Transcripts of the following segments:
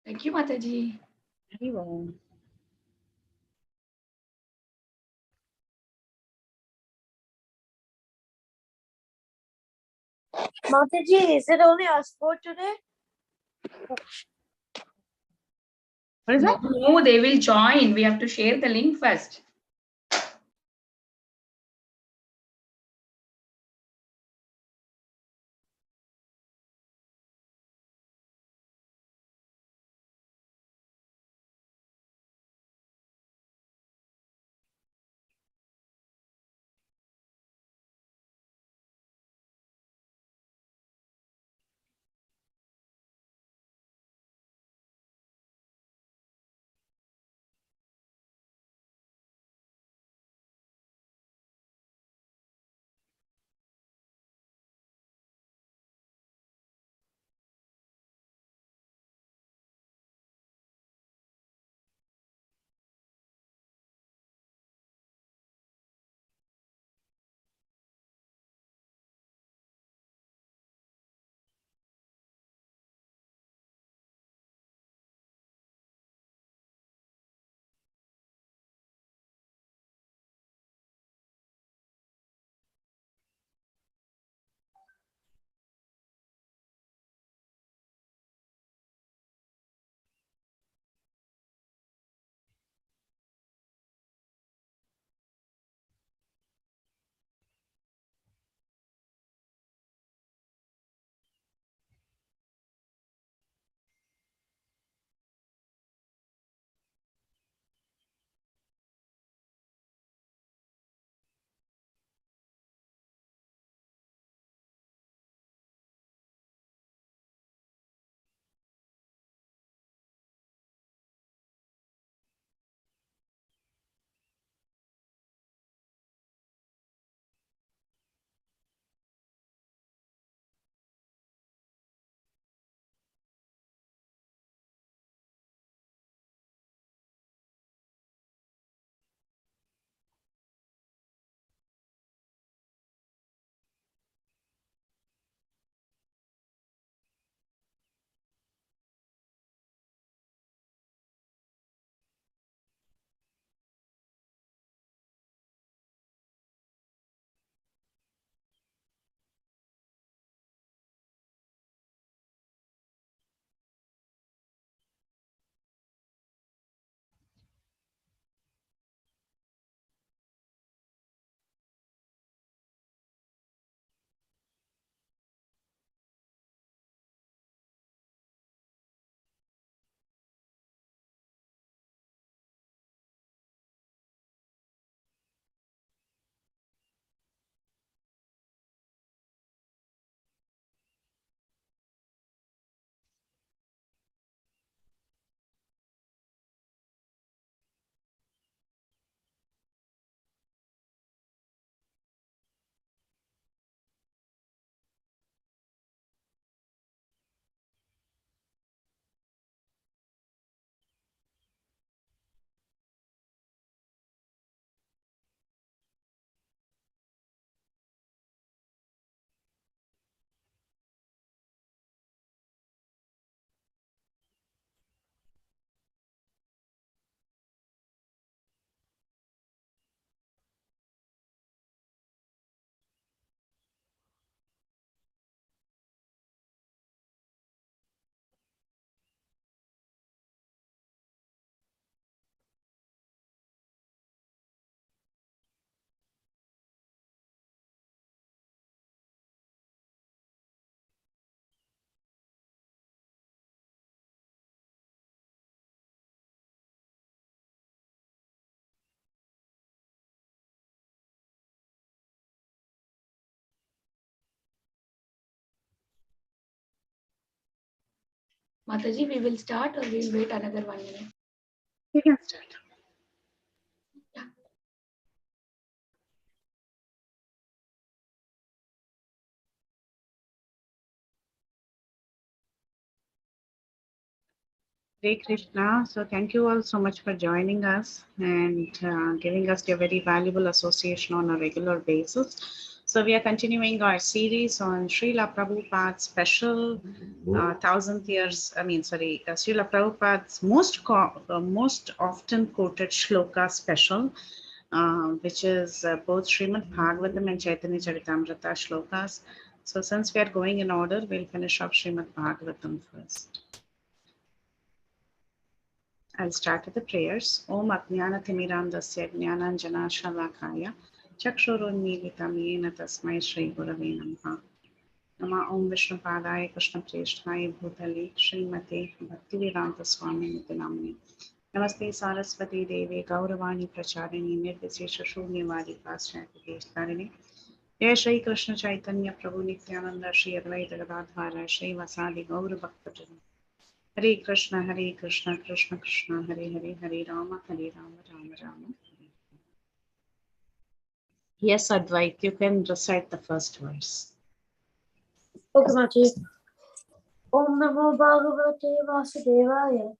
Thank you, Mataji. Very well. Mataji, is it only us four today? What is that? No, they will join. We have to share the link first. Mataji, we will start or we'll wait another 1 minute. You can start. Yeah. Hare Krishna. So thank you all so much for joining us and giving us your very valuable association on a regular basis. So So we are continuing our series on Srila Prabhupada's special 1000th years, Srila Prabhupada's most often quoted shloka special, which is both Srimad Bhagavatam and Chaitanya Charitamrita shlokas. So since we are going in order, we'll finish off Srimad Bhagavatam first. I'll start with the prayers. Om Ajnana Thimirandasya Jnananjana Shalakaya Chakshurunmilitam Yena Tasmai Shri Gurave Namaha. Nama Om Vishnu Padaya Krishna Preshthaya Bhutale Srimate Bhaktivedanta Swami Namani. Namaste Saraswati Devi Gauravani Pracharini Nirvishesha Shunyavadi Paschatyadesh Jai Shri Krishna Chaitanya Prabhu Nityananda Shri Advaita Gadadhara Shri Vasadi Gaura Bhaktavin Hare Krishna, Krishna Krishna, Hare Hare, Hare Rama, Rama Rama. Yes, Advait, you can recite the first verse. Okay, Mataji. Om Namo Bhagavate Vasudevaya.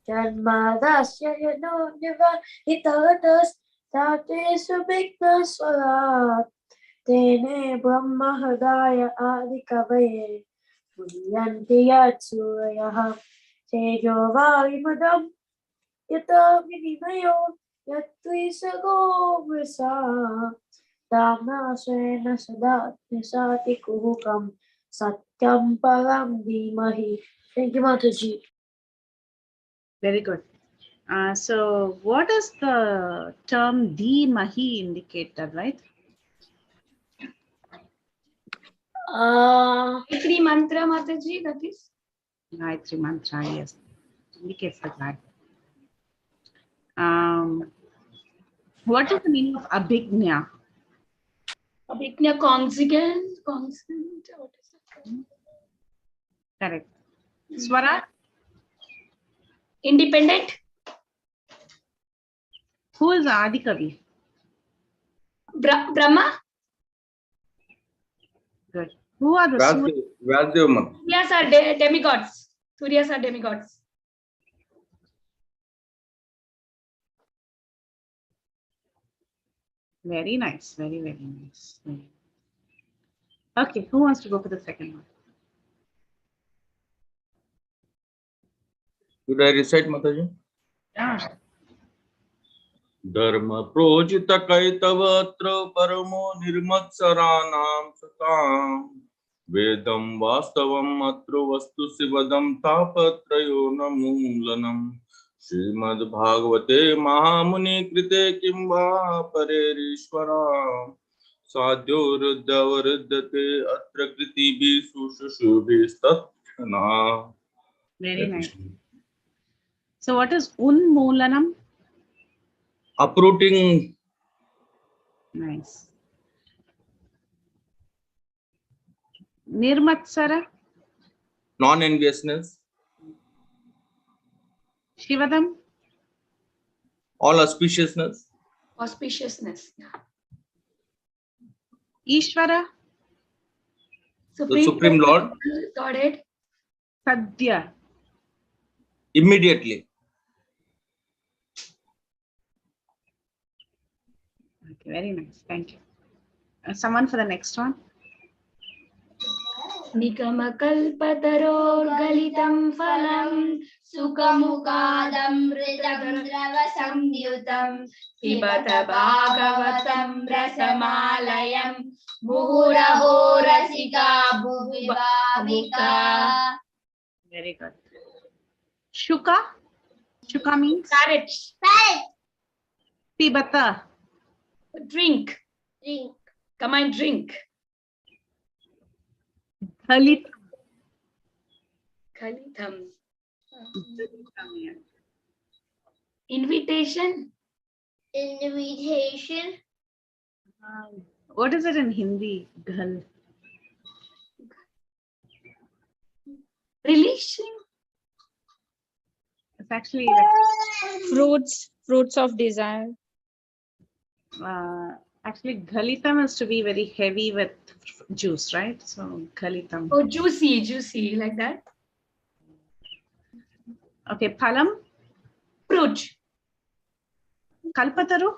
Janmadasya Yano Niva Hitatas Tate Subhikta Swarat Tene Brahma Hadaya Adi Kavaye Yanti Yatsuryaha Tejo Varimadam Yata Vinimayo Yatvisago Vrisa Dhamma Svena Sadat Nisati Kuhukam Satyam Param Dhimahi. Thank you, Mataji. Very good. So what does the term Dhimahi indicate, right? Gayatri mantra, Mataji, that is? Gayatri mantra, yes. Indicates the God. What is the meaning of Abhignya? Abhignya consonant. What is that? Correct. Swara? Independent. Who is Adi Kavi? Brahma. Good. Who are the Suryas are demigods. Suryas are demigods. Very nice. Very, very nice. Okay, who wants to go for the second one? Should I recite, Mataji? Yeah. Dharma projita kaitavatra paramo nirmatsaranam satam vedam vastavam atra vastu sivadam tapatrayo namulanam Srimad Bhagavate Mahamuni Krite Kimva Parerishwara Sadhyo Ruddhavariddhate Atra Kriti Bhi Sushubhi. Very nice. So what is Unmoolanam? Uprooting. Nice. Nirmatsara? Non-enviousness. Shivadam? All auspiciousness. Auspiciousness. Yeah. Ishvara? The Supreme Lord. Godhead. Sadhya? Immediately. Okay, very nice. Thank you. Someone for the next one? Nikamakalpataror galitam phalam sukamukadamritam dravasamyutam pibata bhagavatam rasamalayam muhuraho rasika bhuvibhavika. Very good. Shuka? Shuka means? Carrots. Pibata? Drink. Come and drink. Khalitam. Khalitam. Invitation. What is it in Hindi? Ghal. Relation. It's actually like fruits of desire. Actually, ghalitam is to be very heavy with juice, right? So ghalitam. Oh, juicy, like that. Okay, phalam. Fruit. Kalpataru.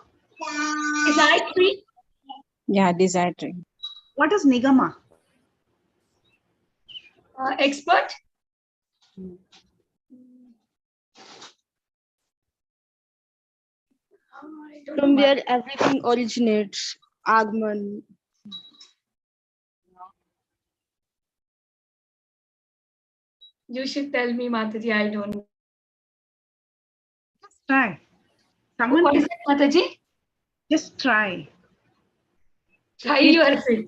Desire tree. Yeah, desire tree. What is Nigama? Expert. I don't From know. where everything originates. Agman. You should tell me, Mataji. I don't know. Just try. Someone What is it, Mataji? just try. Try yourself.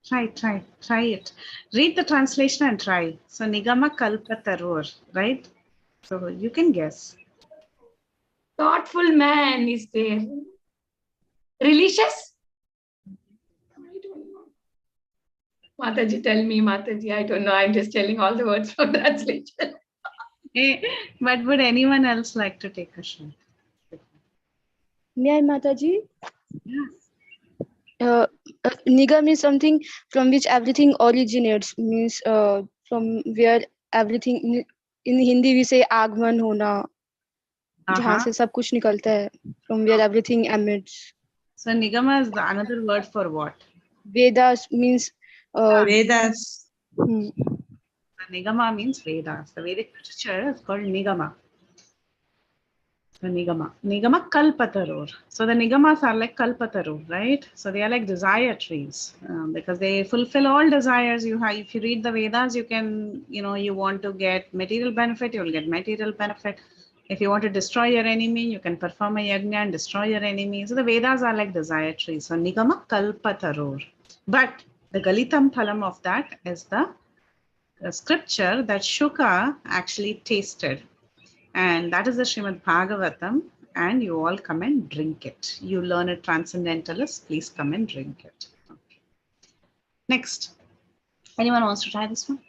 Try it. Read the translation and try. So Nigama Kalpatarur, right? So you can guess. Thoughtful man is there. Religious? I don't know. Mataji, tell me, Mataji. I don't know. I'm just telling all the words from translation. But would anyone else like to take a shot? May I, Mataji? Yeah. Nigam is something from which everything originates, means from where everything, in Hindi we say Agman hona, जहाँ से सब कुछ निकलता है, from where everything emits. So Nigama is another word for what? Vedas means Vedas. Nigama means Vedas. The Vedic literature is called Nigama. So Nigama Kalpatarur. So the Nigamas are like Kalpatarur, right? So they are like desire trees because they fulfill all desires you have. If you read the Vedas, you can, you want to get material benefit, you will get material benefit. If you want to destroy your enemy, you can perform a yajna and destroy your enemy. So the Vedas are like desire trees. So Nigama Kalpatarur. But the Galitam Phalam of that is the scripture that Shuka actually tasted. And that is the Srimad Bhagavatam. And you all come and drink it. You learn it, transcendentalists, please come and drink it. Okay. Next. Anyone wants to try this one?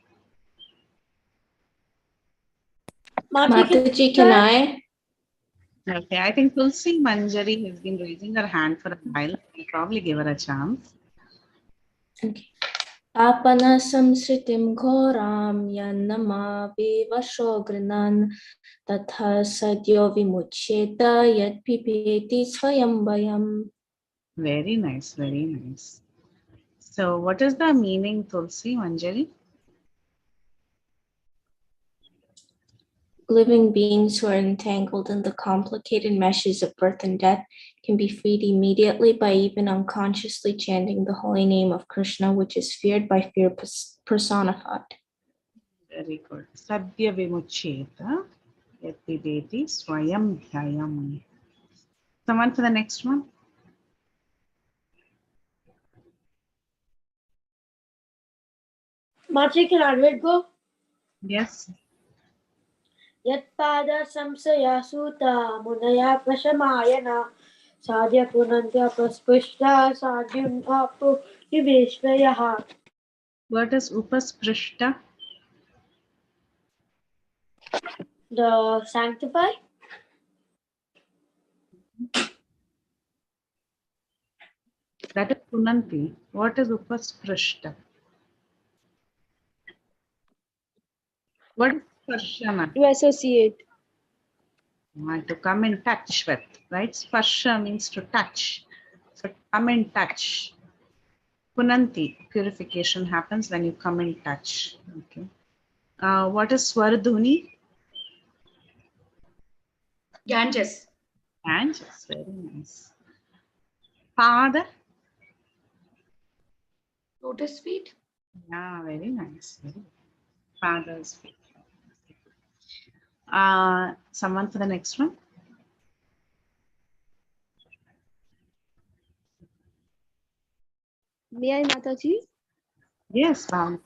Mataji, can I? Okay, I think Tulsi Manjari has been raising her hand for a while. I'll probably give her a chance. Okay. Apana samsritim ghoram yanama vivasho grinan tatha sadyo vimuccheta yad pipeti swayambayam. Very nice, very nice. So what is the meaning, Tulsi Manjari? Living beings who are entangled in the complicated meshes of birth and death can be freed immediately by even unconsciously chanting the holy name of Krishna, which is feared by fear personified. Very good. Sadhya vimuccheta yat pipeti swayambayam. Someone for the next one? Mataji, can I go? Yes. Yatpada samsaya suta munaya prashamayana sadhya punantya praspushta sadhyam apu niveshvayaha. What is upasprishta? The sanctify? That is punanti. What is upasprishta? What is sparshana? to associate. To come in touch with, right? Sparsha means to touch. So come in touch. Punanti, purification happens when you come in touch. Okay. What is Swardhuni? Ganges. Ganges, very nice. Pada? Lotus feet. Yeah, very nice. Pada's feet. Someone for the next one? May I, Mataji? Yes, ma'am.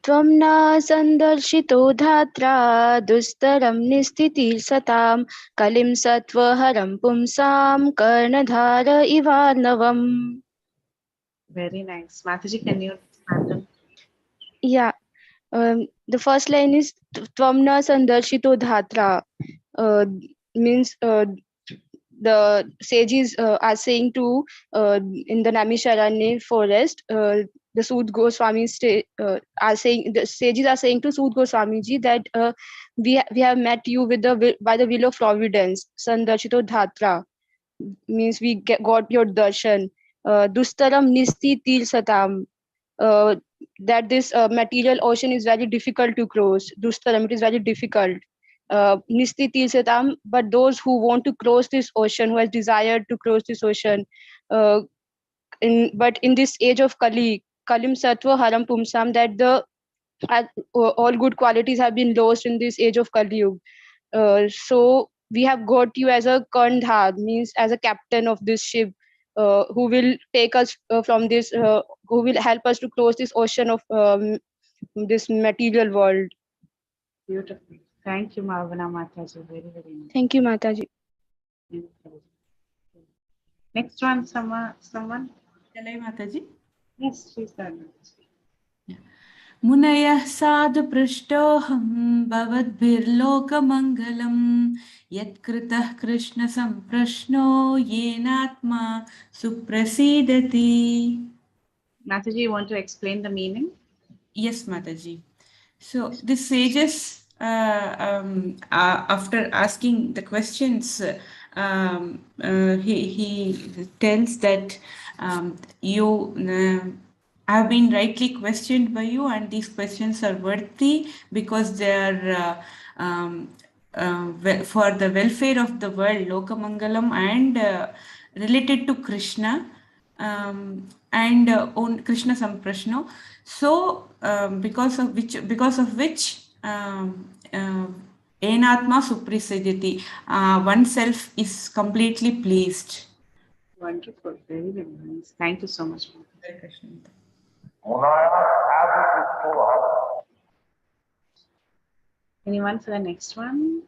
त्वं न सन्दर्शितो धात्रा दुस्तरं निस्थितिः सतां कलिं सत्त्वहरं पुंसां कर्णधार इवार्णवम्. Very nice. Mataji, can you expand on? Yeah, the first line is Tvam na sandarshito dhatra, means the sages are saying to in the Naimisharanya forest, the Sud Goswami are saying, the sages are saying to Sud Goswami ji that we have met you with by the will of providence. Sandarshito dhatra means we got your darshan. Dustaram nisti til satam. That this material ocean is very difficult to cross. Dustaram, it is very difficult. Nisti til satam, but those who want to cross this ocean, who has desired to cross this ocean, but in this age of Kali, Kalim Sattva Haram Pumsam, that the all good qualities have been lost in this age of Kali Yuga. So we have got you as a Kandha, means as a captain of this ship, who will take us from this, who will help us to close this ocean of this material world. Beautiful. Thank you, Marvana Mataji. Very, very nice. Thank you, Mataji. Next one, someone? Shall I, Mataji? Yes, please. मुनयः साधु पृष्टोऽहं भवद्भिर्लोकमङ्गलं यत्कृतः कृष्णसम्प्रश्नो येनात्मा सुप्रसीदति. Mataji, you want to explain the meaning? Yes, Mataji. So the sages, after asking the questions, he tells that you have been rightly questioned by you, and these questions are worthy because they are for the welfare of the world, Lokamangalam, and related to Krishna. And on Krishna Samprashno. So because of which Enatma Suprisiditi, oneself is completely pleased. Wonderful, very, very nice. Thank you so much. Anyone for the next one?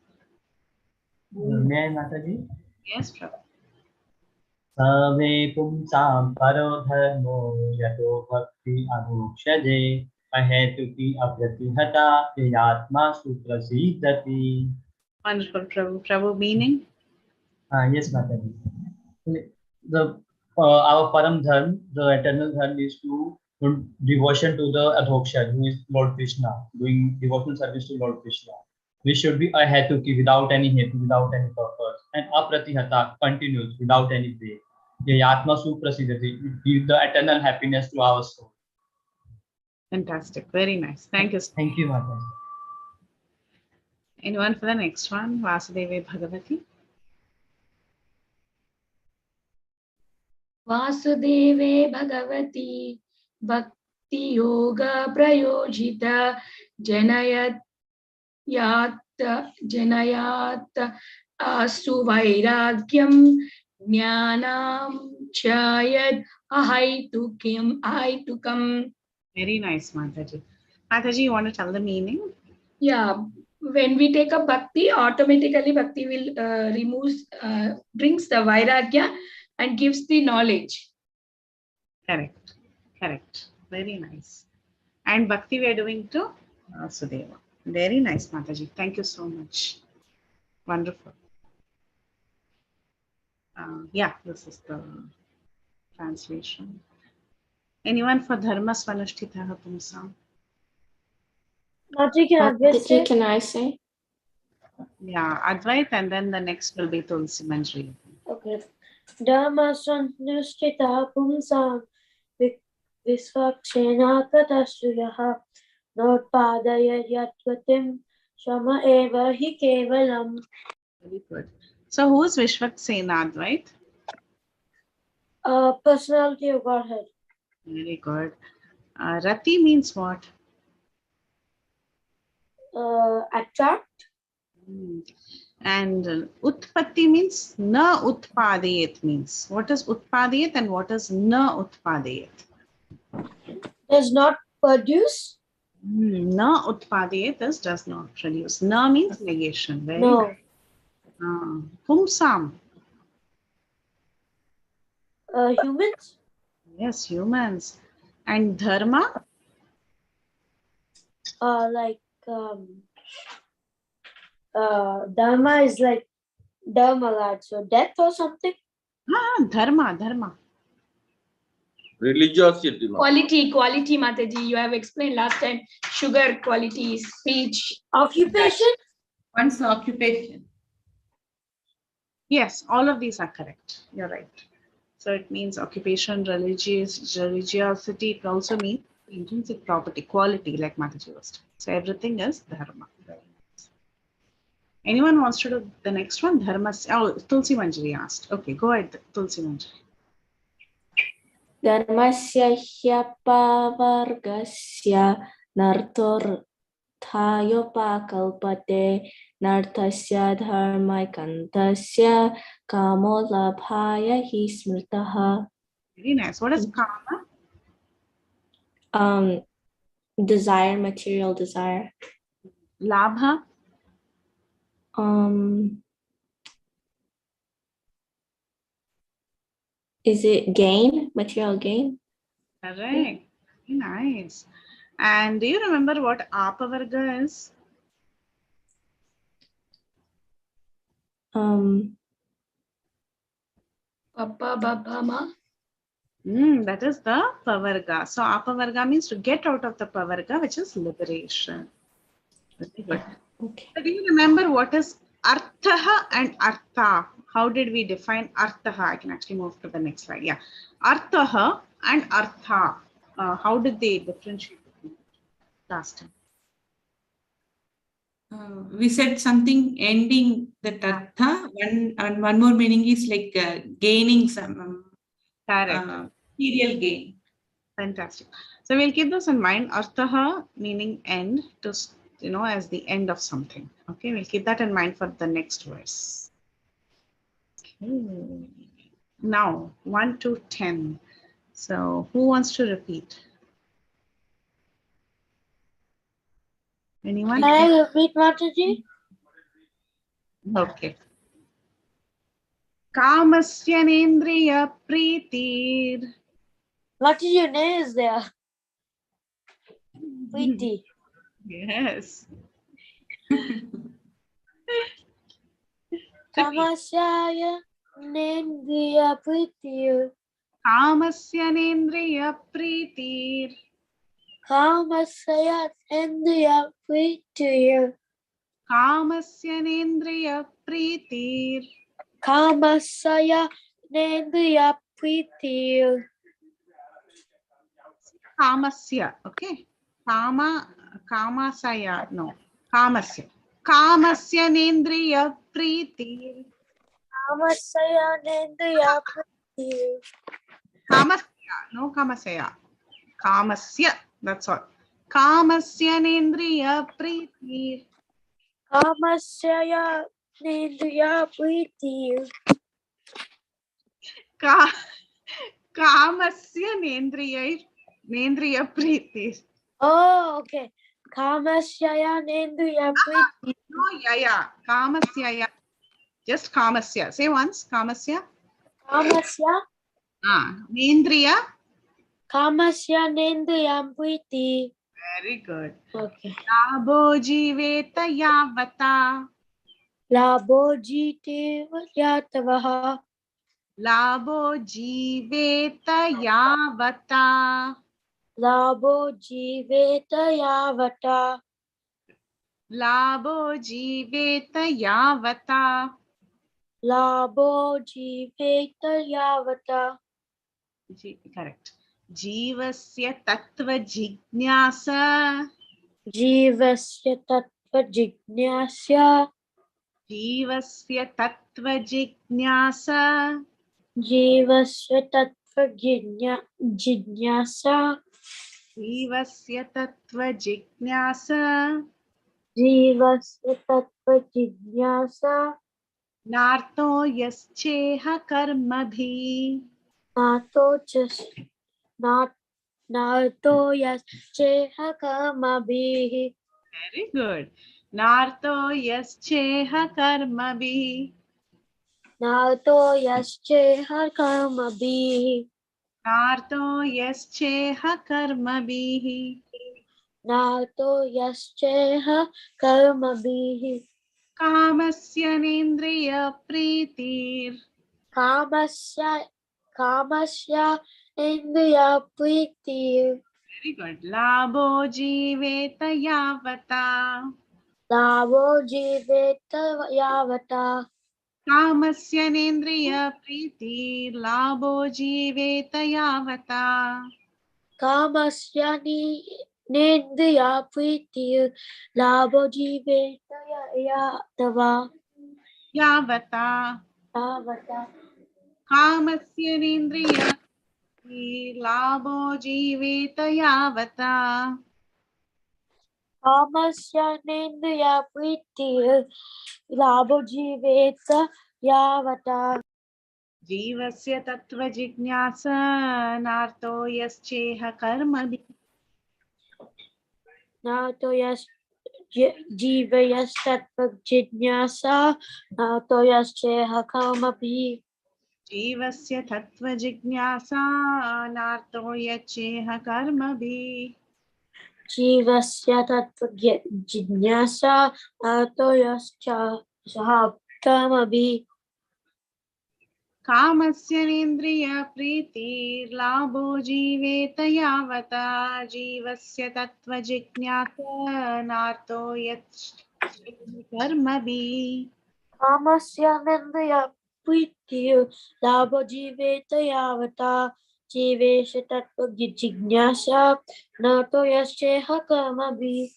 May I, Mataji? Yes, Prabhu. Save pumsam paro dharmo yato bhakti anukshaje ahetuki avyatihata yatma suprasidati. Wonderful, Prabhu. Prabhu, meaning? Yes, Mataji. Our param dharma, the eternal dharma, is to devotion to the adhoksha, who is Lord Krishna, doing devotional service to Lord Krishna. We should be ahetuki, without any hetu, without any purpose, and apratihata, continuous, without any break. Yatma suprasidati, give the eternal happiness to our soul. Fantastic, very nice. Thank you. Thank you, Mataji. Anyone for the next one? Vasudeve Bhagavati. Vasudeve Bhagavati Bhakti Yoga Prayojita Janayat Suvairagyam Jnanam Chayat Ahaitukam. Very nice, Mataji. Mataji, you want to tell the meaning? Yeah, when we take up bhakti, automatically bhakti will brings the vairagya and gives the knowledge. Correct, correct. Very nice. And bhakti we are doing to Sudeva. Very nice, Mataji. Thank you so much. Wonderful. Yeah, this is the translation. Anyone for Dharma Svanushtitah Pumsam? Mataji, can I say? Yeah, Advait, and then the next will be Tulsi Manjri. okay. Dharma Sanushtita Pumsam Visvakshena Katashriyaha Notpadaya Yatvatim Shama Eva Hi Kevalam. Very good. So who's Vishvaksena, Advait? Personality of Godhead. Very good. Rati means what? Attract. And Utpatti means na utpadayet means. What is utpadayet and what is na utpadayet? Does not produce. Na utpadayet does not produce. Na means negation. Very No. good. Pumsam. Humans. Yes, humans. And dharma? Dharma is like dharma, so death or something. Dharma. Religiosity. Quality, Mataji. You have explained last time. Sugar quality, speech. Occupation. One's occupation. Yes, all of these are correct. You're right. So it means occupation, religiosity. It also means intrinsic property, quality, like Mataji was saying. So everything is dharma. Anyone wants to do the next one? Dharma. Oh, Tulsi Manjari asked. Okay, go ahead, Tulsi Manjari. Dharmasya hyapavargasya nartorthayopakalpate nartasya dharmaikantasya kamolabhaya hi smritaha. Very nice. What is kama? Desire, material desire. Labha? Is it gain, material gain? Correct. Very nice. And do you remember what apavarga is? Papa, Baba, Ma. That is the pavarga. So apavarga means to get out of the pavarga, which is liberation. Very good. Okay. So do you remember what is arthaha and artha? How did we define arthaha? I can actually move to the next slide. Yeah. Arthaha and artha. How did they differentiate last time? We said something ending the artha, and one more meaning is like gaining some material gain. Fantastic. So we'll keep this in mind. Arthaha meaning end, to as the end of something. Okay, we'll keep that in mind for the next verse. Okay. Now 1 to 10. So who wants to repeat? Anyone? Can I repeat, Mataji? Okay. Kamasya nendriya preetir. Mataji, your name is there. Preeti. Yes. Kamasyaya nendriya preetir. Kamasya nendriya preetir. Kamasya nendriya preetir. Kamasya nendriya preetir. Kamasya nendriya preetir. Kamasya, okay. Kamasaya, no. Kamasya. Kamasya nendriya preetir. Kamasya nendriya preetir. Kamasya, no kamasaya. Kamasya, that's all. Kamasya nendriya preetir. Kamasya nendriya preetir. Kamasya nendriya preetir. Oh, okay. Kamasya nendriya preetir. No, yeah. Kamasya, yeah. Just kamasya. Say once. Kamasya. Kamasya. Nendriya. Kamasya nendriya preetir. Very good. Okay. Labo jiveta yavata. Labo jiteva yatavaha. Labo jiveta yavata. Labo jiveta yavata. Labo jiveta yavata. Labo jiveta yavata. Correct. Jivasya tattva jignasa. Jivasya tattva jignasya. Jivasya tattva jignasa. Jivasya tattva jignasa. Jivasya tattva jignasa. Jivasya tattva jignasa. Narto yascheha karmabhi. Narto yascheha karmabhihi. Very good. Narto yascheha karmabhi. Narto yascheha karmabhihi. Narto yascheha karmabhi. Narto yascheha karmabhihi. Kamasya nendriya preetir. Kamasya indriya preetir. Very good. Labo jiveta yavata. Labo jiveta yavata. कामस्य नेन्द्रिय प्रीतिर्लाभो जीवेत यावता कामस्य नेन्द्रिया प्रीतिर् लाभो जीवेत यावता यावता कामस्य नेन्द्रिय लाभो जीवेत यावता कामस्य नेन्द्रिया प्रीतिर् लाभो जीवेत यावता जीवस्य तत्त्वजिज्ञासा नार्तो यश्चेह कर्मभिः नातो जीवयस्तत्त्वजिज्ञासा नातो यश्चेह कर्मभिः जीवस्य तत्त्वजिज्ञासा नार्तो यच्चेह कर्मभिः जीवस्य तत्त्वजिज्ञासा नातो यश्चेह कर्मभिः कामस्य नेन्द्रिय प्रीतिर्लाभो जीवेत यावता जीवस्य तत्त्वजिज्ञासा नार्तो यच्चेह कर्मभिः कामस्य नेन्द्रिय प्रीतिर् लाभो जीवेत यावता जीवेश तत्त्वजिज्ञासा नातो यश्चेह कर्मभिः.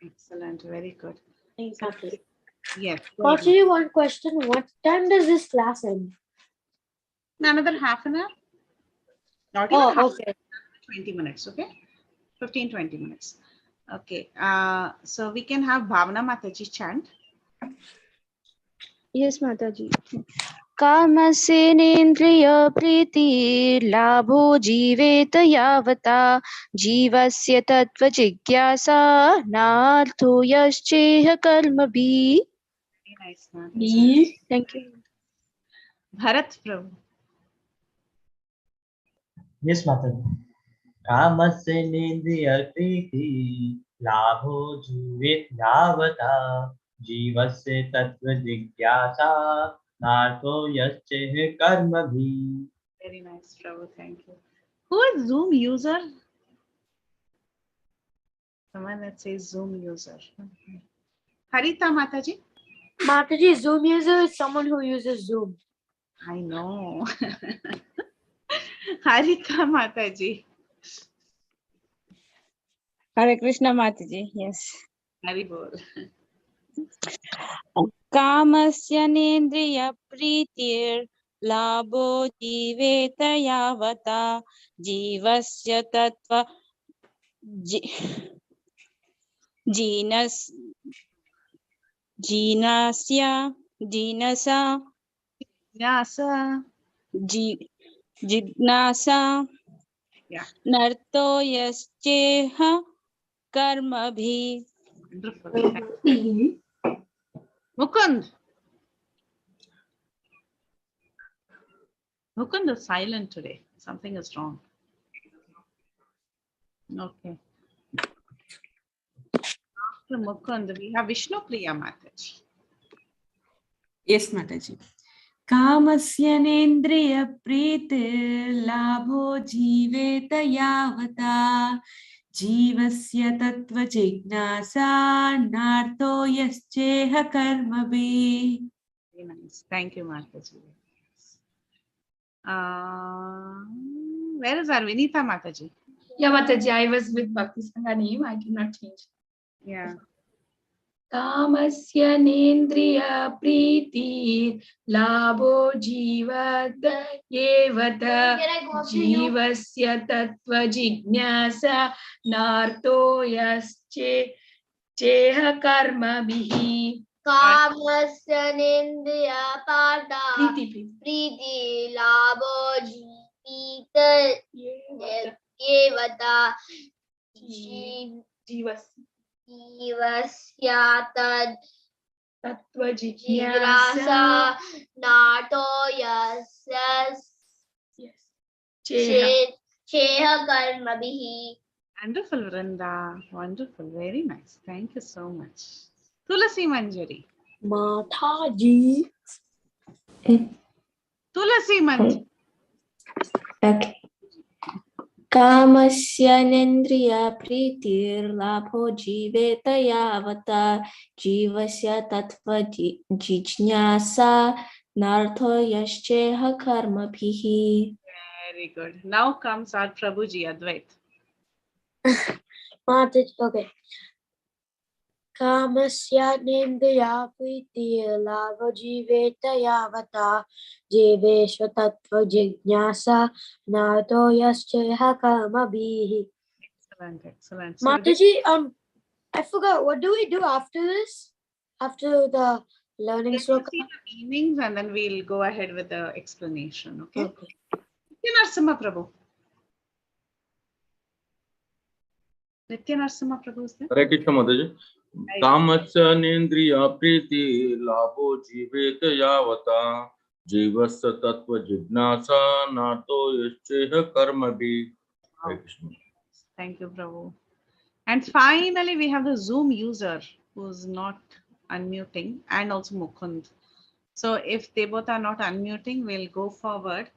Excellent, very good. Exactly. Yes. Actually, one question: what time does this class end? Another half an hour. Not even half Okay. 20 minutes, okay? 15-20 minutes. Okay. So we can have Bhavana Mataji chant. Yes, Mataji. कामसेनेन्द्रिय प्रीतिर्लाभो जीवेत यावता जीवस्य तत्त्वजिज्ञासा नार्थो यश्चेह कर्मभिः. Very nice, Mataji. Thank you. Bharat Prabhu. Yes, Mataji. कामस्य नेन्द्रिय प्रीति लाभो जीवेत यावता जीवस्य तत्त्व जिज्ञासा नार्थो यश्चेह कर्मभिः. Very nice, Prabhu. Thank you. Who is Zoom user? Someone that says Zoom user. Okay. Harita Mataji. Mataji, Zoom user is someone who uses Zoom. I know. Harita Mataji. Hare Krishna Mataji, yes. Hari bol. Kamasya nendriya pritir labho jiveta yavata jivasya tattva jinasa Nyasa. jignasa Yeah. narto yasceha karmabhi. Wonderful. Mukund. Mukund is silent today. Something is wrong. Okay. After Mukund, we have Vishnu Priya Mataji. Yes, Mataji. कामस्य नेन्द्रिय प्रीतिर्लाभो जीवेत यावता जीवस्य तत्त्वजिज्ञासा नार्थो यश्चेह कर्मभिः. Very nice. Thank you, Mataji. Where is our Vinita Mataji? Yeah, Mataji, I was with Bhakti Sangha name. I cannot change. Yeah. कामस्य नेन्द्रिय प्रीति लाभो जीवत एवत जीवस्य तत्त्व जिज्ञासा नार्थो यश्चेह कर्मभिः. कामस्य नेन्द्रिय प्रीति लाभो जीवित एवता जीवस्य तत्त्वजिज्ञासा नातो यश्चेह कर्मभिः. Wonderful, Vrinda. Wonderful. Very nice. Thank you so much. Tulasi Manjari. Mataji. Tulasi Manjari. Okay. Kamasya nendriya pritirlabho jiveta yavata jivasya tattva jijñasa nartho yascheha karma bhihi. Very good. Now comes our Prabhuji Advait. Mataji, okay. Kamasya nendriya priti lava jiveta yavata jiveshva tattva jignasa nato yascheha karma bhihi. Excellent, excellent. So Mataji, I forgot, what do we do after this? After the learning let's sloka? see the meanings and then we'll go ahead with the explanation, okay? Okay. Nitya Narasimha Prabhu. Nitya Narasimha Prabhu is there? Hare Krishna Mataji. Kamasya nendriya priti labho jiveta yavata jivasya tattva jignasa nato yascheha karma bhi. Hare Krishna. Thank you, Prabhu. And finally, we have the Zoom user who's not unmuting and also Mukund. So if they both are not unmuting, we'll go forward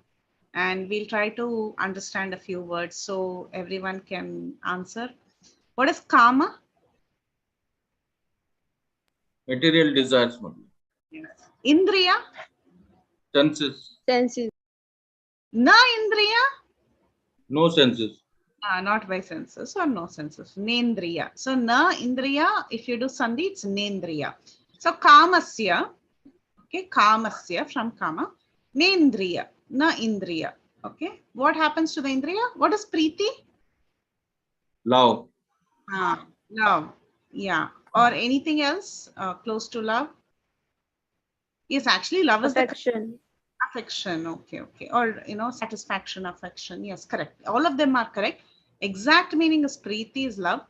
and we'll try to understand a few words so everyone can answer. What is Kama? Material desires. Yes. Indriya? Senses. Senses. Na Indriya? No senses. Not by senses or no senses. Nendriya. So na Indriya, if you do Sandhi, it's Nendriya. So Kamasya, okay, Kamasya from Kama, Nendriya, na Indriya. Okay, what happens to the Indriya? What is Preeti? Love. Love. Yeah. Or anything else close to love? Yes, actually, love is Affection. affection. Okay, okay. Or, satisfaction, affection. Yes, correct. All of them are correct. Exact meaning is Preeti is love,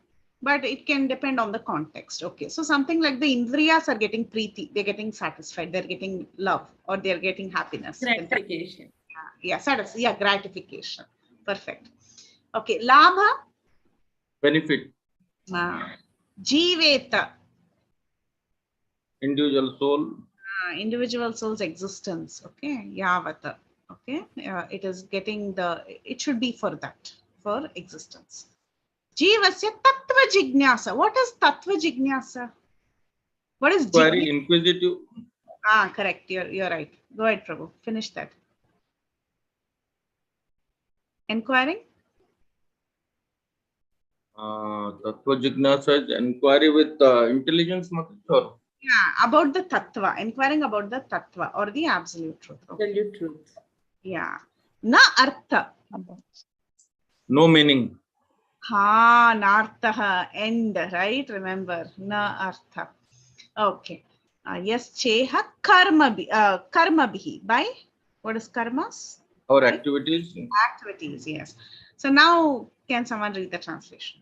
but it can depend on the context. Okay, so something like the Indriyas are getting Preeti, they're getting satisfied, they're getting love, or they're getting happiness. Gratification. Yeah, gratification. Perfect. Okay, Labha. Benefit. Jiveta. Individual soul. Individual soul's existence. Okay, Yavata. Okay, it should be for that, for existence. Jivasya tattva jignasa. What is tattva jignasa? What is Very inquisitive. Correct. You're right. Go ahead, Prabhu. Finish that. Inquiring? Tattva jignasa is inquiry with intelligence. Sure. Yeah, about the tattva. Inquiring about the tattva or the absolute truth. Okay. Absolute truth. Yeah. Na artha. No meaning. Nartha, end, right? Remember, na artha. Okay. Yes, cheha karma bihi. By what is karmas? Our activities. Activities, yes. So now, can someone read the translation?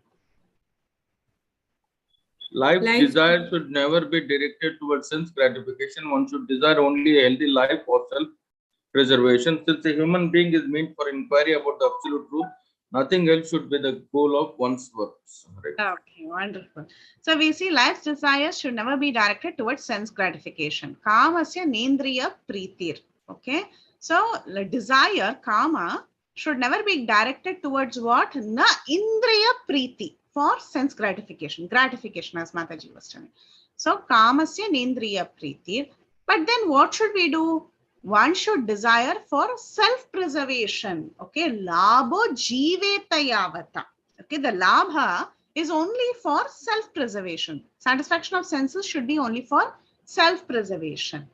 Life desire should never be directed towards sense gratification. One should desire only a healthy life or self-preservation. Since a human being is meant for inquiry about the absolute truth, nothing else should be the goal of one's works. Okay, wonderful. So we see life's desires should never be directed towards sense gratification. Kamasya nendriya preetir. Okay, so the desire, kama, should never be directed towards what? Na indriya preeti, for sense gratification. Gratification, as Mataji was telling. So kamasya nendriya preetir. But then what should we do? One should desire for self-preservation. Okay, labho jiveta yavata. Okay, the labha is only for self-preservation. Satisfaction of senses should be only for self-preservation.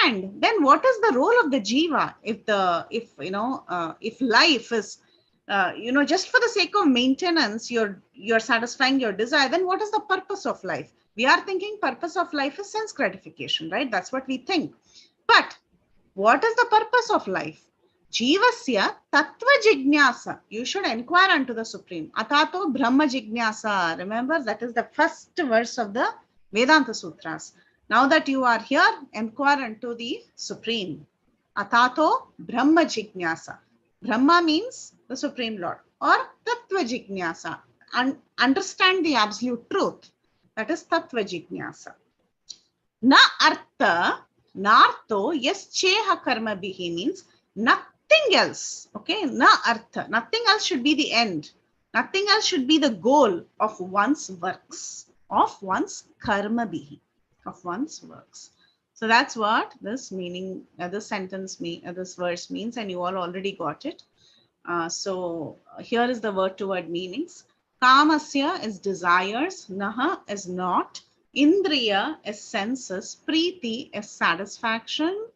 And then what is the role of the jiva? If life is, just for the sake of maintenance, you're satisfying your desire, then what is the purpose of life? We are thinking purpose of life is sense gratification, right? That's what we think. But what is the purpose of life? Jivasya tattva jignasa. You should inquire unto the Supreme. Atato brahma jignasa. Remember, that is the first verse of the Vedanta Sutras. Now that you are here, inquire unto the Supreme. Atato brahma jignasa. Brahma means the Supreme Lord, or tattva jignasa. Understand the absolute truth. That is tattva jignasa. Na artha. Nartho, yes, cheha karma bihi means nothing else. Okay, na artha. Nothing else should be the end. Nothing else should be the goal of one's works, of one's karma bihi, of one's works. So that's what this meaning, this sentence, this verse means, and you all already got it. So here is the word-to-word meanings. Kamasya is desires, naha is not, indriya is senses, preeti is satisfaction,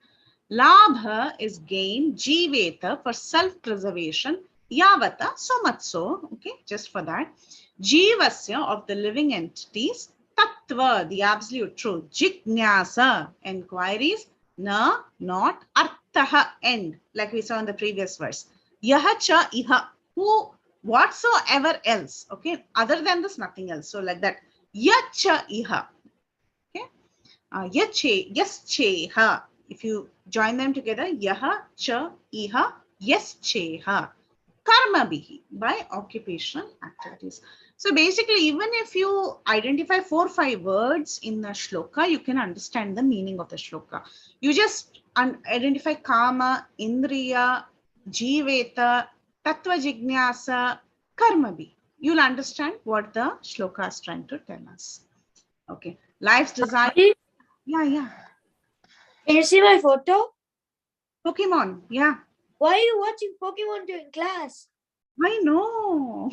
labha is gain, jiveta for self-preservation, yavata so much so, okay, just for that, jivasya of the living entities, tattva the absolute truth, jignyasa inquiries, na not, arthaha end, like we saw in the previous verse, yaha cha iha who whatsoever else, okay, other than this nothing else, so like that, yacha iha, okay, yache yascheha, if you join them together, yaha cha iha yascheha, karma bihi, by occupational activities. So basically, even if you identify 4 or 5 words in the shloka, you can understand the meaning of the shloka. You just identify kama, indriya, jiveta, tattva jignyasa, karma bihi. You'll understand what the shloka is trying to tell us. Okay, life's desire. Yeah. Can you see my photo? Pokemon, yeah. Why are you watching Pokemon during class? I know.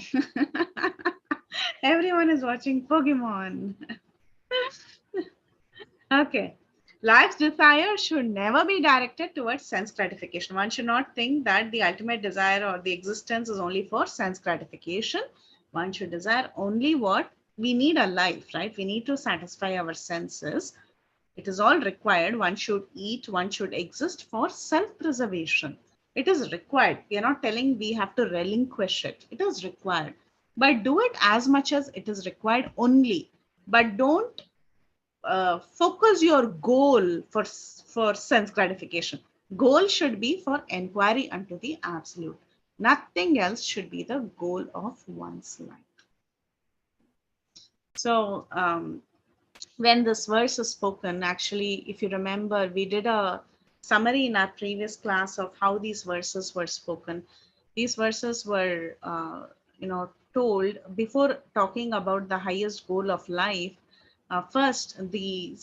Everyone is watching Pokemon. Okay. Life's desire should never be directed towards sense gratification. One should not think that the ultimate desire or the existence is only for sense gratification. One should desire only what we need a life, right? We need to satisfy our senses. It is all required. One should eat, one should exist for self-preservation. It is required. We are not telling we have to relinquish it. It is required. But do it as much as it is required only. But don't focus your goal for sense gratification. Goal should be for inquiry unto the absolute. Nothing else should be the goal of one's life. So, when this verse is spoken, actually, if you remember, we did a summary in our previous class of how these verses were spoken. These verses were, told before talking about the highest goal of life. First, the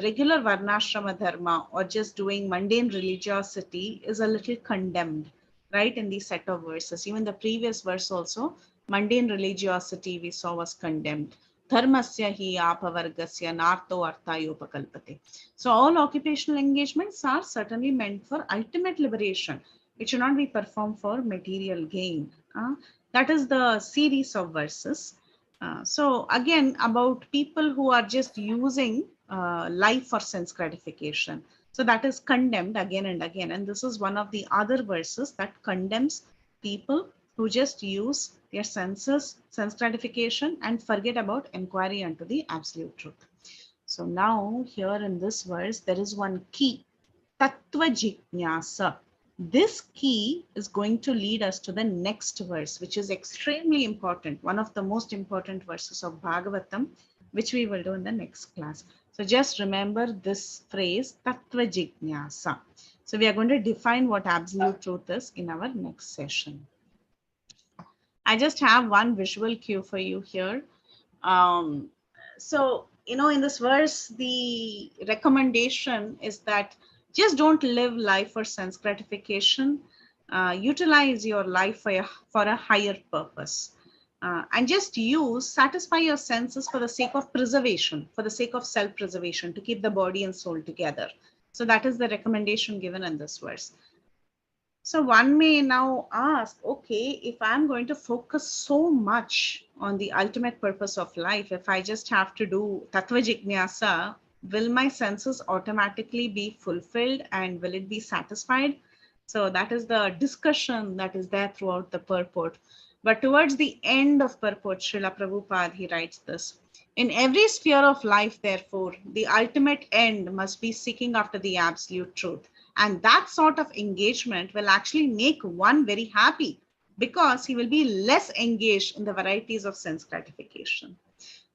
regular varnashrama dharma or just doing mundane religiosity is a little condemned, right? In these set of verses, even the previous verse also, mundane religiosity we saw was condemned. Dharmasya hi apavargasya narto arthayopakalpate. So all occupational engagements are certainly meant for ultimate liberation. It should not be performed for material gain. That is the series of verses. So again, about people who are just using life for sense gratification. So that is condemned again and again. And this is one of the other verses that condemns people who just use their senses, sense gratification, and forget about inquiry unto the absolute truth. So now here in this verse, there is one key, tattva jignyasa. This key is going to lead us to the next verse, which is extremely important, one of the most important verses of Bhagavatam, which we will do in the next class. So just remember this phrase, tattva jignyasa. So we are going to define what absolute truth is in our next session. I just have one visual cue for you here. So, in this verse, the recommendation is that just don't live life for sense gratification. Utilize your life for a higher purpose. And just satisfy your senses for the sake of preservation, for the sake of self-preservation, to keep the body and soul together. So that is the recommendation given in this verse. So one may now ask, okay, if I'm going to focus so much on the ultimate purpose of life, if I just have to do tattva jignyasa, will my senses automatically be fulfilled and will it be satisfied? So that is the discussion that is there throughout the purport. But towards the end of purport, Srila Prabhupada, he writes this. In every sphere of life, therefore, the ultimate end must be seeking after the absolute truth. And that sort of engagement will actually make one very happy because he will be less engaged in the varieties of sense gratification.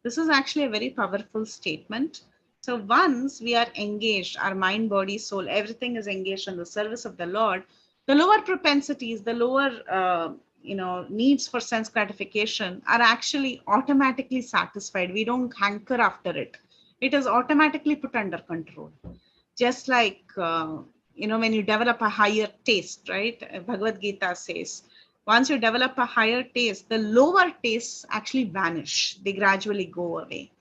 This is actually a very powerful statement. So once we are engaged, our mind, body, soul, everything is engaged in the service of the Lord, the lower propensities, the lower needs for sense gratification are actually automatically satisfied. We don't hanker after it. It is automatically put under control. just like, when you develop a higher taste, right? Bhagavad Gita says, once you develop a higher taste, the lower tastes actually vanish. They gradually go away.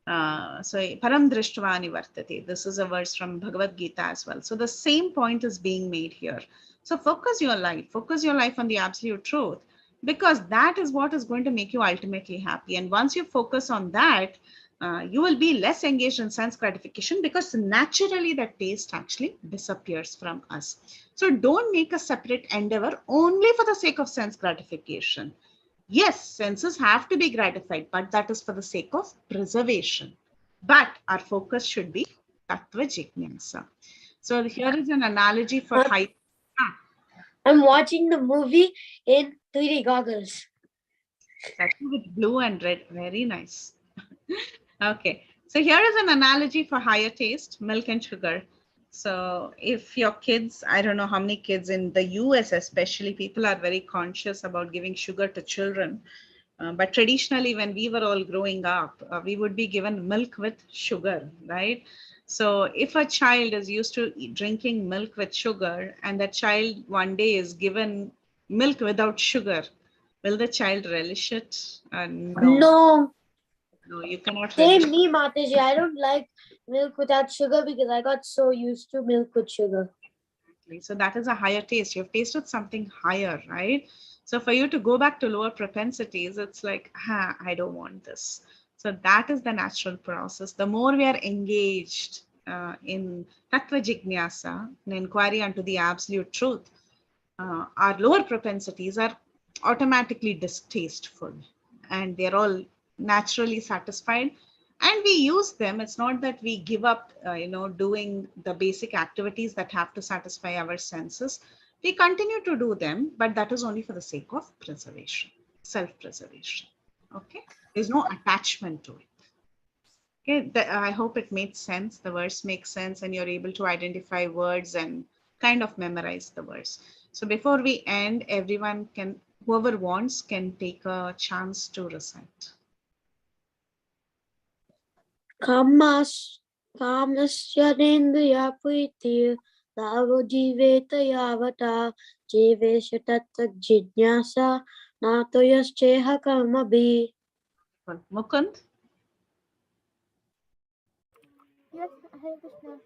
So param drishtvani vartate. This is a verse from Bhagavad Gita as well. So the same point is being made here. So focus your life on the absolute truth, because that is what is going to make you ultimately happy. And once you focus on that, you will be less engaged in sense gratification, because naturally that taste actually disappears from us. So don't make a separate endeavor only for the sake of sense gratification. Yes, senses have to be gratified, but that is for the sake of preservation. But our focus should be tattva jignasa. So here is an analogy for high. I'm watching the movie in 3D goggles. That's with blue and red. Very nice. Okay. So here is an analogy for higher taste, milk and sugar. So if your kids, I don't know how many kids in the US especially, people are very conscious about giving sugar to children. But traditionally, when we were all growing up, we would be given milk with sugar, right? So if a child is used to drinking milk with sugar, and that child one day is given milk without sugar, will the child relish it? No. No, you cannot relish. Same me, Mataji. I don't like milk without sugar because I got so used to milk with sugar. So that is a higher taste. You've tasted something higher, right? So for you to go back to lower propensities, it's like, I don't want this. So that is the natural process. The more we are engaged in tattva jignasa, an inquiry unto the absolute truth, our lower propensities are automatically distasteful, and they're all naturally satisfied. And we use them. It's not that we give up, doing the basic activities that have to satisfy our senses. We continue to do them, but that is only for the sake of preservation, self-preservation. Okay, there's no attachment to it. Okay, I hope it made sense. The verse makes sense, and you're able to identify words and kind of memorize the verse. So before we end, everyone can, whoever wants, can take a chance to recite. Kamasya nendriya priti lavo jiveta yavata jivesha tattva jignasa natoyascheha karmabhi. Mukund? Yes, Hare Krishna.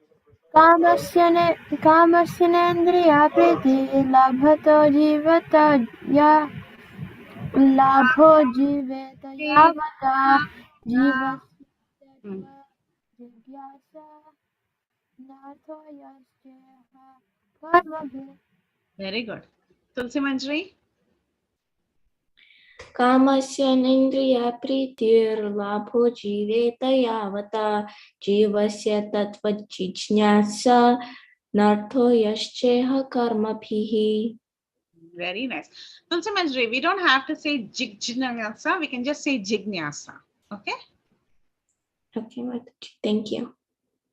Kamasya nendriya priti labhato jivata ya labho jiveta yavata jivasya jigyasa natho yasyeha karmabhi. Very good. Tulsi Manjari? Kamasya nendriya pritir labho jiveta yavata jivasya tattva jignasa nartho yascheha karmabhihi. Very nice. Tulsi Manjari, we don't have to say jignasa, we can just say jignasa. Okay? Okay, Mataji. Thank you.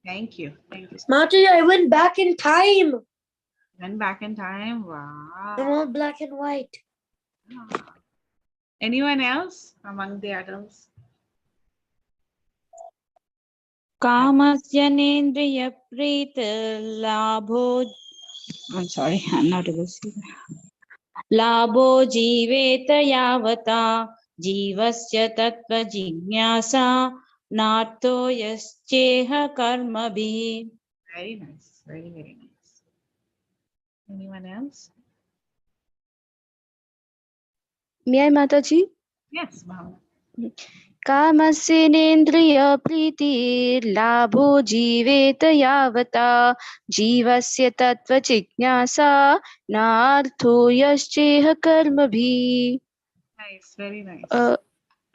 Thank you. Thank you. Mataji, I went back in time. Went back in time. Wow. I'm all black and white. Anyone else among the adults? Kamasya nendriya prita labho. I'm sorry, I'm not able to see that. Labho jiveta yavata jivasya tattva jignasa nartho yascheha karmabhi. Very nice. Very, very nice. Anyone else? May I, Mataji? Yes, Bhavana. Kamasya nendriya priti labho jiveta yavata jivasya tattva jignasa nartho yascheha karmabhi. Nice. Very nice.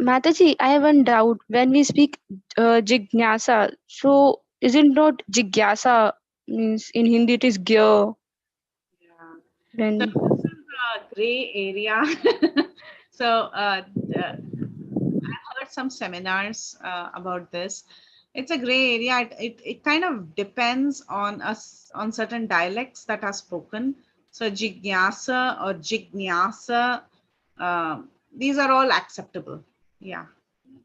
Mataji, I have one doubt. When we speak jignasa, so is it not jigyasa? Means in Hindi it is gear. Yeah. Then So this is a gray area. So I've heard some seminars about this. It's a gray area. It kind of depends on us, on certain dialects that are spoken. So jigyasa or jignyasa, these are all acceptable. Yeah,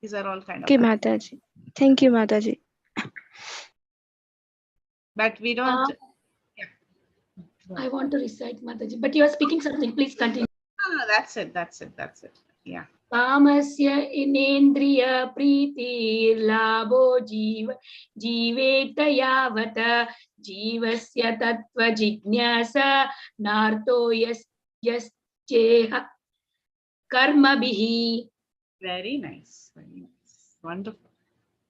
these are all kind of. okay, Mataji. Thank you, Mataji. but we don't. I want to recite Mataji, but you are speaking something. Please continue. That's it. Yeah. Kamasya inendriya priti labho jivet yavata jivasya tattva jignasa narto yascheha karma bihi. Very nice. Wonderful.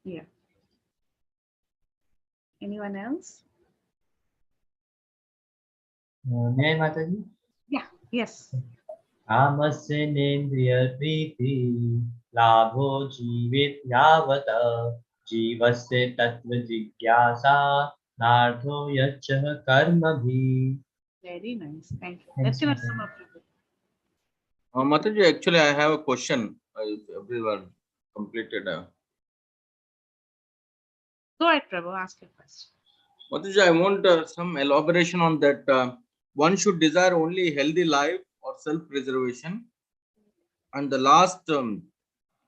Yeah. Anyone else? May I, Mataji? Yeah. Yes. Kamasya nendriya priti labho jivet yavata jivasya tattva jigyasa nartho yachah karma bhi. Very nice. Thank you. Thanks, Let's Mataji. Mataji, actually, I have a question. If everyone completed. Go ahead, Prabhu. Ask your question. Mataji, I want some elaboration on that. One should desire only healthy life or self-preservation. And the last,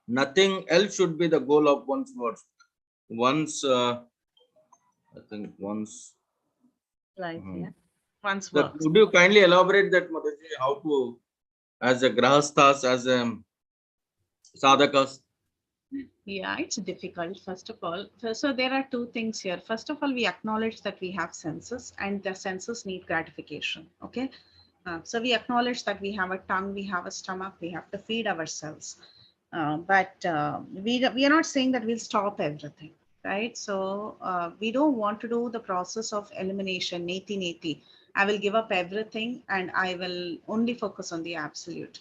nothing else should be the goal of one's work. One's Life, yeah. One's So work. would you kindly elaborate that, Mataji, how to, as a grahasthas, as a sadhakas? Yeah, it's difficult, first of all. So there are two things here. First of all, we acknowledge that we have senses and the senses need gratification. Okay. So we acknowledge that we have a tongue, we have a stomach, we have to feed ourselves. But we are not saying that we'll stop everything, right? So we don't want to do the process of elimination, neti. I will give up everything and I will only focus on the absolute.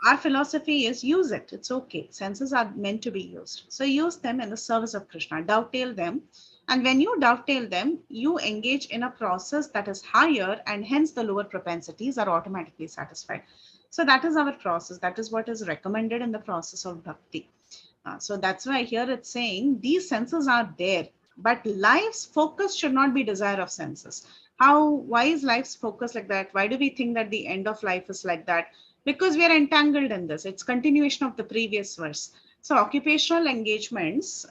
Our philosophy is use it. It's okay. Senses are meant to be used. So use them in the service of Krishna, dovetail them. And when you dovetail them, you engage in a process that is higher and hence the lower propensities are automatically satisfied. So that is our process. That is what is recommended in the process of bhakti. So that's why here it's saying these senses are there, but life's focus should not be desire of senses. Why is life's focus like that? Why do we think that the end of life is like that? Because we are entangled in this. It's continuation of the previous verse. So occupational engagements,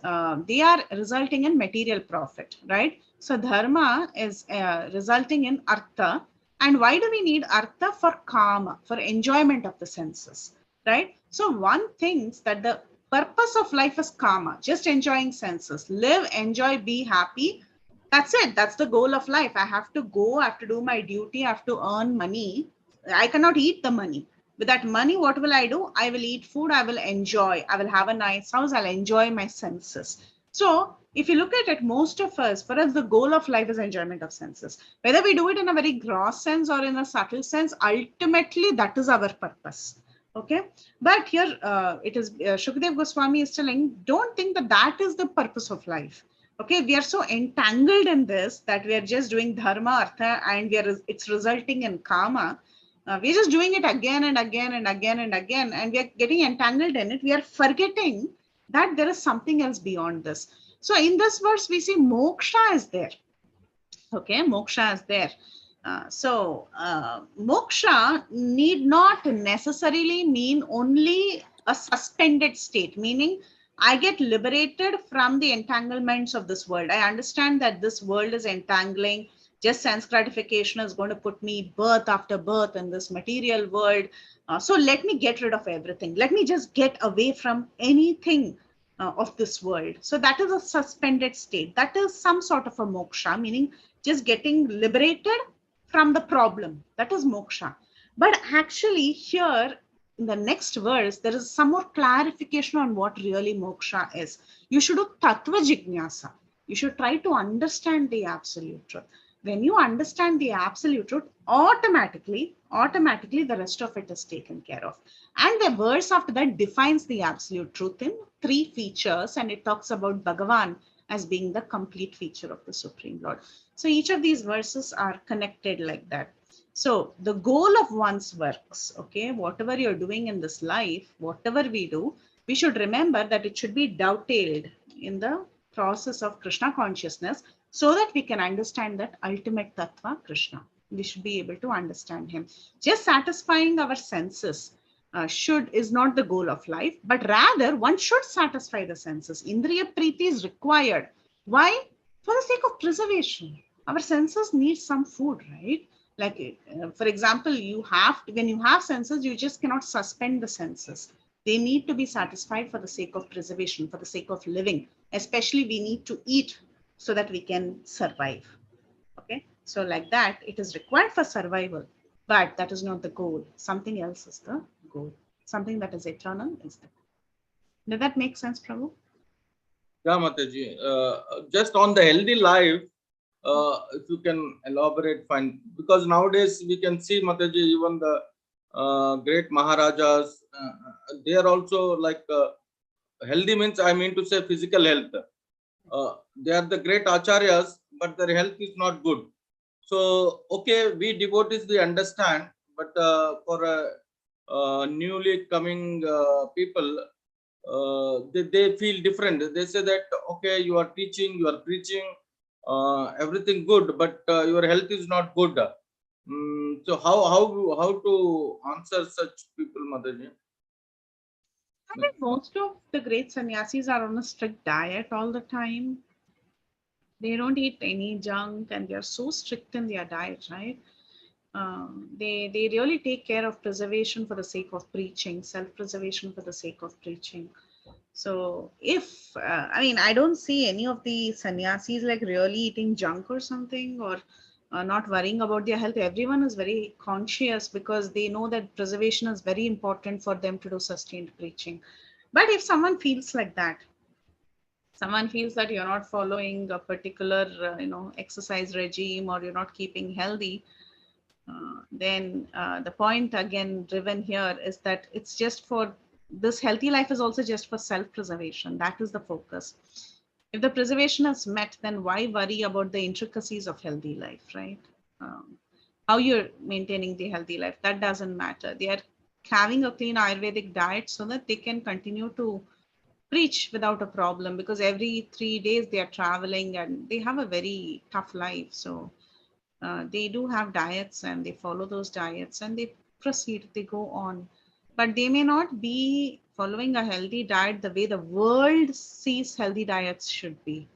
they are resulting in material profit, right? So dharma is resulting in artha. And why do we need artha? For kama, for enjoyment of the senses, right? So one thinks that the purpose of life is kama, just enjoying senses. Live, enjoy, be happy. That's it. That's the goal of life. I have to go, I have to do my duty, I have to earn money. I cannot eat the money. With that money, what will I do? I will eat food, I will enjoy, I will have a nice house, I'll enjoy my senses. So if you look at it, most of us, for us, the goal of life is enjoyment of senses. Whether we do it in a very gross sense or in a subtle sense, ultimately that is our purpose. Okay, but here it is Shukdev Goswami is telling, don't think that that is the purpose of life. Okay, we are so entangled in this that we are just doing dharma, artha, and it's resulting in kama. We're just doing it again and again and again and again, and we are getting entangled in it. We are forgetting that there is something else beyond this. So in this verse, we see moksha is there. Okay, moksha is there. Moksha need not necessarily mean only a suspended state, meaning I get liberated from the entanglements of this world. I understand that this world is entangling. Just sense gratification is going to put me birth after birth in this material world. So let me get rid of everything. Let me just get away from anything of this world. So that is a suspended state. That is some sort of a moksha, meaning just getting liberated from the problem. That is moksha. But actually here in the next verse, there is some more clarification on what really moksha is. You should do tattva jignasa. You should try to understand the absolute truth. When you understand the absolute truth, automatically the rest of it is taken care of. And the verse after that defines the absolute truth in 3 features, and it talks about Bhagavan as being the complete feature of the Supreme Lord. So each of these verses are connected like that. So the goal of one's works, okay, whatever you're doing in this life, whatever we do, we should remember that it should be dovetailed in the process of Krishna consciousness, so that we can understand that ultimate tattva, Krishna. We should be able to understand him. Just satisfying our senses is not the goal of life, but rather one should satisfy the senses. Indriya Preeti is required. Why? for the sake of preservation. Our senses need some food, right? Like, for example, when you have senses, you just cannot suspend the senses. They need to be satisfied for the sake of preservation, for the sake of living. Especially, we need to eat so that we can survive. Okay, so like that, it is required for survival, but that is not the goal. Something else is the goal. Something that is eternal is the goal. Did that make sense, Prabhu? Yeah, Mataji. Just on the healthy life, if you can elaborate, fine. Because nowadays we can see, Mataji, even the great Maharajas, they are also like healthy means, I mean to say physical health. They are the great acharyas, but their health is not good. So, okay, we devotees, we understand, but for newly coming people, they feel different. They say that, okay, you are teaching, you are preaching, everything good, but your health is not good. So how to answer such people, Mataji? I think most of the great sannyasis are on a strict diet all the time. They don't eat any junk and they are so strict in their diet, right? They really take care of preservation for the sake of preaching, self-preservation for the sake of preaching. So if, I mean, I don't see any of the sannyasis like really eating junk or something, or not worrying about their health. Everyone is very conscious because they know that preservation is very important for them to do sustained preaching. But if someone feels like that, someone feels that you're not following a particular, exercise regime, or you're not keeping healthy, then the point again driven here is that it's just for this healthy life is also just for self-preservation. That is the focus. If the preservation is met, then why worry about the intricacies of healthy life, right? How you're maintaining the healthy life, that doesn't matter. They are having a clean Ayurvedic diet so that they can continue to preach without a problem, because every 3 days they are traveling and they have a very tough life. So they do have diets and they follow those diets and they proceed, they go on. But they may not be following a healthy diet the way the world sees healthy diets should be.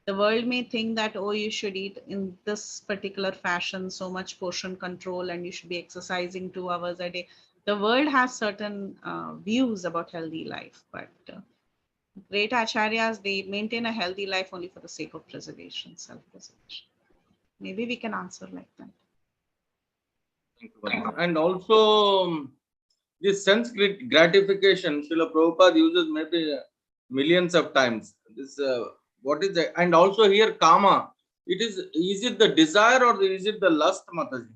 The world may think that, oh, you should eat in this particular fashion, so much portion control, and you should be exercising 2 hours a day. The world has certain views about healthy life, but great acharyas, they maintain a healthy life only for the sake of preservation, self-preservation. Maybe we can answer like that. And also, this sense gratification, Srila Prabhupada uses maybe millions of times. This what is the, and also here kama, is it the desire or is it the lust, Mataji?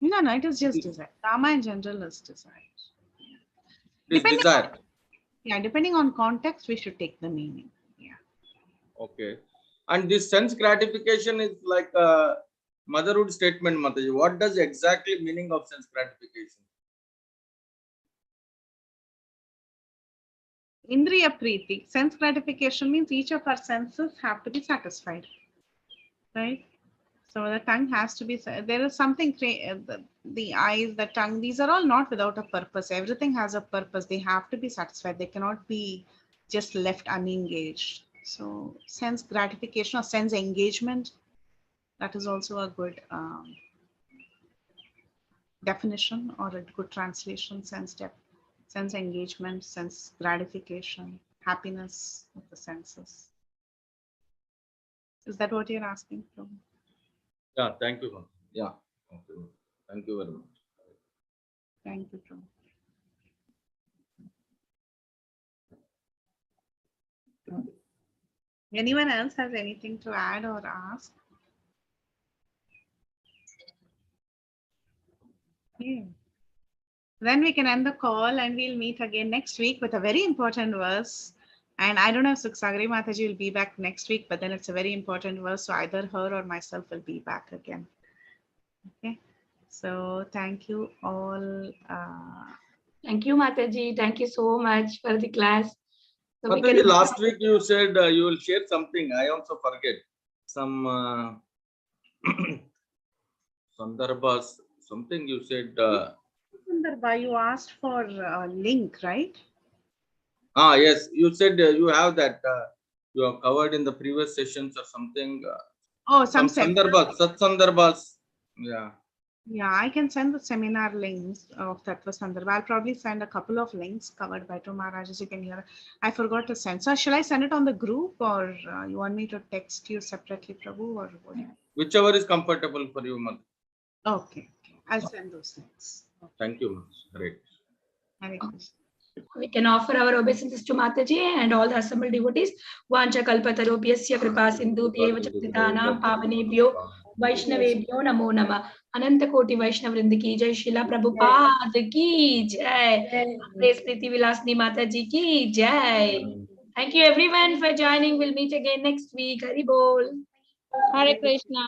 No, it is just desire. Kama in general is desire. This desire. Depending on context, we should take the meaning. Yeah. Okay. And this sense gratification is like a motherhood statement, Mataji. What does exactly meaning of sense gratification? Indriya Preeti, sense gratification means each of our senses have to be satisfied, right? So the tongue has to be, there is something, the eyes, the tongue, these are all not without a purpose. Everything has a purpose. They have to be satisfied. They cannot be just left unengaged. So sense gratification or sense engagement, that is also a good definition or a good translation. Sense engagement, sense gratification, happiness of the senses. Is that what you're asking for? Yeah, thank you. Yeah, okay. Thank you very much. Thank you, Prabhu. Anyone else has anything to add or ask? Yeah. Then we can end the call and we'll meet again next week with a very important verse. And I don't know if Suksagri Mataji will be back next week, but then it's a very important verse. So either her or myself will be back again. Okay. So thank you all. Thank you, Mataji. Thank you so much for the class. So Mataji, last week you said you will share something. I also forget. Some Sandarbhas, something you said. Sandarbha, you asked for a link, right? Yes, you said you have that. you have covered in the previous sessions or something. Oh, Some sandarbhas, satsandarbhas. Yeah. Yeah, I can send the seminar links of Tattva Sandarbha. I'll probably send a couple of links covered by two Maharajas. You can hear. I forgot to send. So shall I send it on the group, or you want me to text you separately, Prabhu, or what? Whichever is comfortable for you, Mother. Okay. I'll send those links. Okay. Thank you, Mother. Great. Hare Krishna. We can offer our obeisances to Mataji and all the assembled devotees. Vancha kalpatarubhyasya kripa sindhubhyeva chakritanam pavanebhyo Vaishnavebhyo namo nama. Ananta Koti Vaishnavrinda ki jai. Srila Prabhupada ki jai. Praise Preethivilasini Mataji ki jai. Thank you everyone for joining. We'll meet again next week. Hari Bol. Hare Krishna.